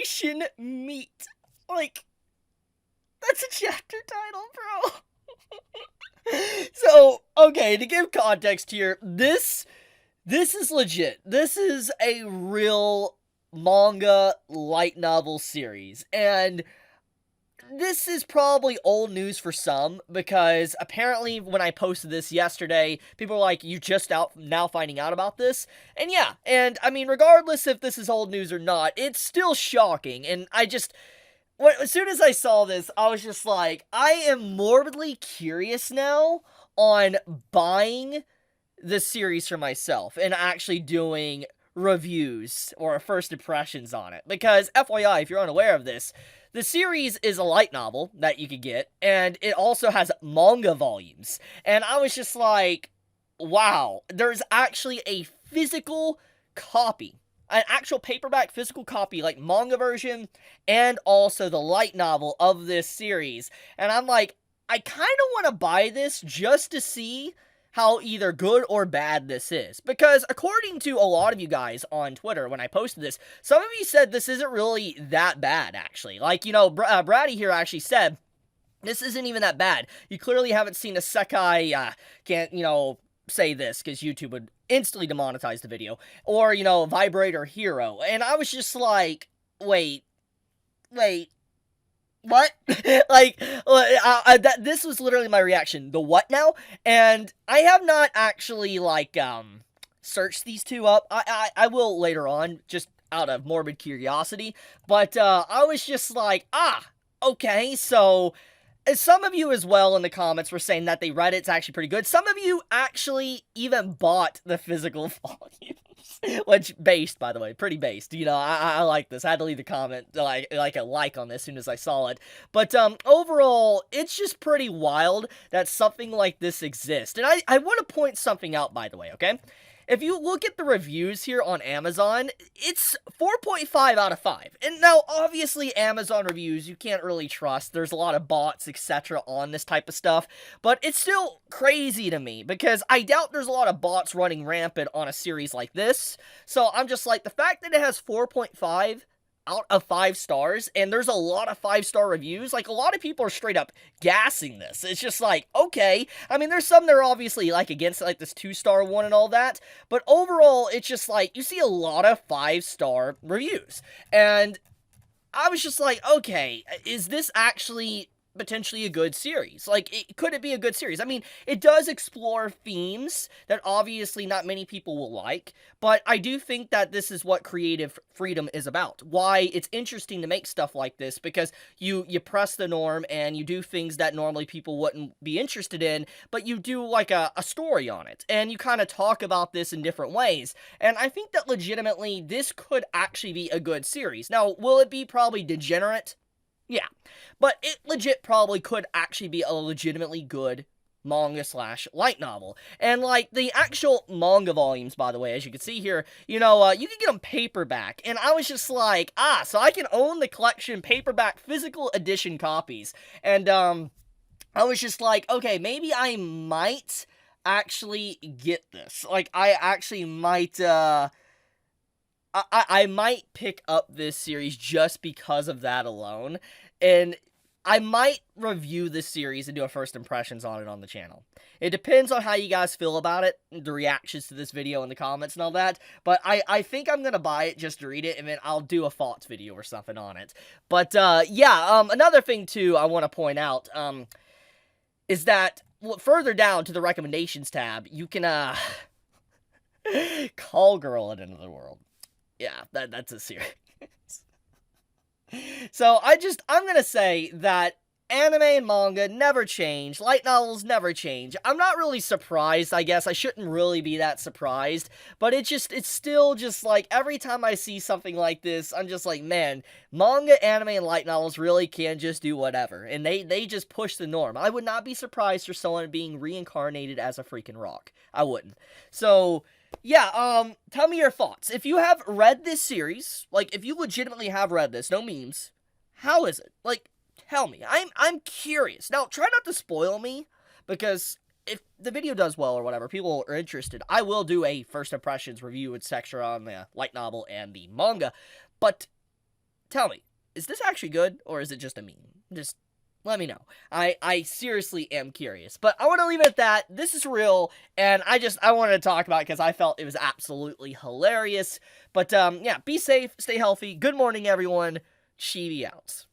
Operation Meat. Like, that's a chapter title, bro. So, okay, to give context here, this is legit. This is a real manga light novel series, and this is probably old news for some, because apparently when I posted this yesterday, people were like, you just out now finding out about this? And yeah, and I mean, regardless if this is old news or not, it's still shocking, and as soon as I saw this, I was just like, I am morbidly curious now on buying the series for myself and actually doing reviews or first impressions on it. Because, FYI, if you're unaware of this, the series is a light novel that you could get, and it also has manga volumes. And I was just like, wow, there's actually a physical copy, an actual paperback physical copy, like manga version, and also the light novel of this series. And I'm like, I kind of want to buy this just to see how either good or bad this is. Because according to a lot of you guys on Twitter when I posted this, some of you said this isn't really that bad, actually. Like, Brady here actually said, this isn't even that bad. You clearly haven't seen a Sekai, can't, say this, because YouTube would instantly demonetize the video. Or, Vibrator Hero. And I was just like, wait, what? Like, this was literally my reaction. The what now? And I have not actually, searched these two up. I will later on, just out of morbid curiosity. But, I was just like, okay, so some of you as well in the comments were saying that they read it. It's actually pretty good. Some of you actually even bought the physical volumes. Which, based, by the way, pretty based. I like this. I had to leave the comment, like a like on this as soon as I saw it. But, overall, it's just pretty wild that something like this exists. And I want to point something out, by the way, okay? If you look at the reviews here on Amazon, it's 4.5 out of 5. And now, obviously, Amazon reviews, you can't really trust. There's a lot of bots, etc. on this type of stuff. But it's still crazy to me, because I doubt there's a lot of bots running rampant on a series like this. So I'm just like, the fact that it has 4.5 out of 5 stars, and there's a lot of 5-star reviews, like, a lot of people are straight up gassing this. It's just like, okay, I mean, there's some that are obviously, like, against, like, this 2-star one and all that, but overall, it's just like, you see a lot of 5-star reviews, and I was just like, okay, is this actually potentially a good series? Like, could it be a good series? I mean, it does explore themes that obviously not many people will like, but I do think that this is what creative freedom is about. Why it's interesting to make stuff like this, because you press the norm and you do things that normally people wouldn't be interested in, but you do like a story on it, and you kind of talk about this in different ways, and I think that legitimately this could actually be a good series. Now, will it be probably degenerate? Yeah, but it legit probably could actually be a legitimately good manga slash light novel. And, like, the actual manga volumes, by the way, as you can see here, you can get them paperback. And I was just like, so I can own the collection paperback physical edition copies. And, I was just like, okay, maybe I might actually get this. Like, I actually might, I might pick up this series just because of that alone, and I might review this series and do a first impressions on it on the channel. It depends on how you guys feel about it, the reactions to this video in the comments and all that, but I think I'm gonna buy it just to read it, and then I'll do a thoughts video or something on it. But, another thing, too, I want to point out, is that, further down to the recommendations tab, you can, Call Girl at Another World. Yeah, that's a series. So, I'm gonna say that anime and manga never change, light novels never change. I'm not really surprised, I guess. I shouldn't really be that surprised, but it's still just like, every time I see something like this, I'm just like, man, manga, anime, and light novels really can just do whatever, and they just push the norm. I would not be surprised for someone being reincarnated as a freaking rock. I wouldn't. So, yeah, tell me your thoughts. If you have read this series, like, if you legitimately have read this, no memes, how is it? Like, tell me. I'm curious. Now, try not to spoil me, because if the video does well or whatever, people are interested, I will do a first impressions review, etc. on the light novel and the manga. But tell me, is this actually good, or is it just a meme? Just let me know. I seriously am curious. But I want to leave it at that. This is real, and I wanted to talk about it because I felt it was absolutely hilarious. But yeah, be safe, stay healthy. Good morning, everyone. Chibi out.